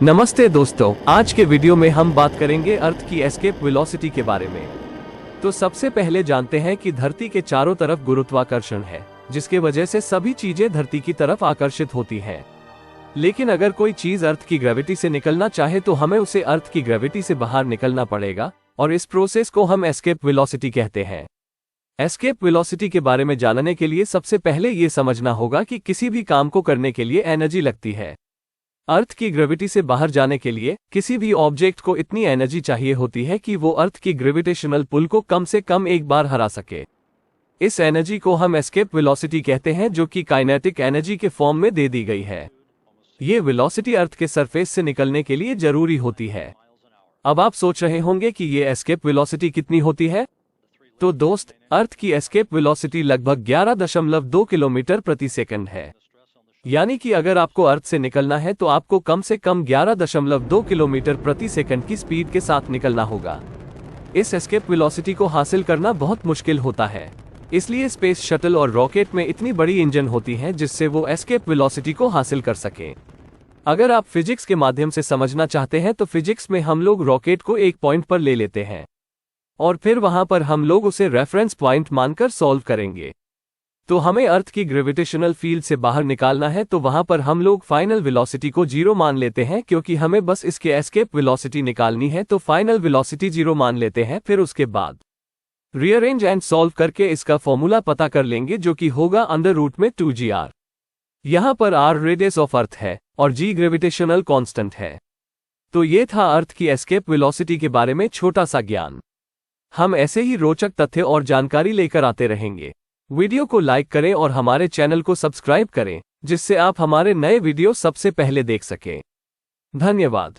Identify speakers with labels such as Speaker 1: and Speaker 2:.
Speaker 1: नमस्ते दोस्तों, आज के वीडियो में हम बात करेंगे अर्थ की एस्केप वेलोसिटी के बारे में। तो सबसे पहले जानते हैं कि धरती के चारों तरफ गुरुत्वाकर्षण है, जिसके वजह से सभी चीजें धरती की तरफ आकर्षित होती हैं। लेकिन अगर कोई चीज अर्थ की ग्रेविटी से निकलना चाहे तो हमें उसे अर्थ की ग्रेविटी से बाहर निकलना पड़ेगा, और इस प्रोसेस को हम एस्केप वेलोसिटी कहते हैं। एस्केप वेलोसिटी के बारे में जानने के लिए सबसे पहले ये समझना होगा कि किसी भी काम को करने के लिए एनर्जी लगती है। अर्थ की ग्रेविटी से बाहर जाने के लिए किसी भी ऑब्जेक्ट को इतनी एनर्जी चाहिए होती है कि वो अर्थ की ग्रेविटेशनल पुल को कम से कम एक बार हरा सके। इस एनर्जी को हम एस्केप वेलोसिटी कहते हैं, जो कि काइनेटिक एनर्जी के फॉर्म में दे दी गई है। ये वेलोसिटी अर्थ के सरफेस से निकलने के लिए जरूरी होती है। अब आप सोच रहे होंगे कि ये एस्केप वेलोसिटी कितनी होती है। तो दोस्त, अर्थ की एस्केप वेलोसिटी लगभग 11.2 किलोमीटर प्रति सेकंड है। यानी कि अगर आपको अर्थ से निकलना है तो आपको कम से कम 11.2 किलोमीटर प्रति सेकंड की स्पीड के साथ निकलना होगा। इस एस्केप वेलोसिटी को हासिल करना बहुत मुश्किल होता है, इसलिए स्पेस शटल और रॉकेट में इतनी बड़ी इंजन होती हैं जिससे वो एस्केप वेलोसिटी को हासिल कर सकें। अगर आप फिजिक्स के माध्यम से समझना चाहते हैं तो फिजिक्स में हम लोग रॉकेट को एक पॉइंट पर ले लेते हैं और फिर वहां पर हम लोग उसे रेफरेंस पॉइंट मानकर सॉल्व करेंगे। तो हमें अर्थ की ग्रेविटेशनल फील्ड से बाहर निकालना है, तो वहां पर हम लोग फाइनल वेलोसिटी को 0 मान लेते हैं, क्योंकि हमें बस इसके एस्केप वेलोसिटी निकालनी है। तो फाइनल वेलोसिटी 0 मान लेते हैं। फिर उसके बाद रीअरेंज एंड सॉल्व करके इसका फॉर्मूला पता कर लेंगे, जो कि होगा अंडर रूट में 2gr। यहां पर r रेडियस ऑफ अर्थ है और g ग्रेविटेशनल कांस्टेंट है। तो ये था अर्थ की एस्केप वेलोसिटी के बारे में छोटा सा ज्ञान। हम ऐसे ही रोचक तथ्य और जानकारी लेकर आते रहेंगे। वीडियो को लाइक करें और हमारे चैनल को सब्सक्राइब करें, जिससे आप हमारे नए वीडियो सबसे पहले देख सकें। धन्यवाद।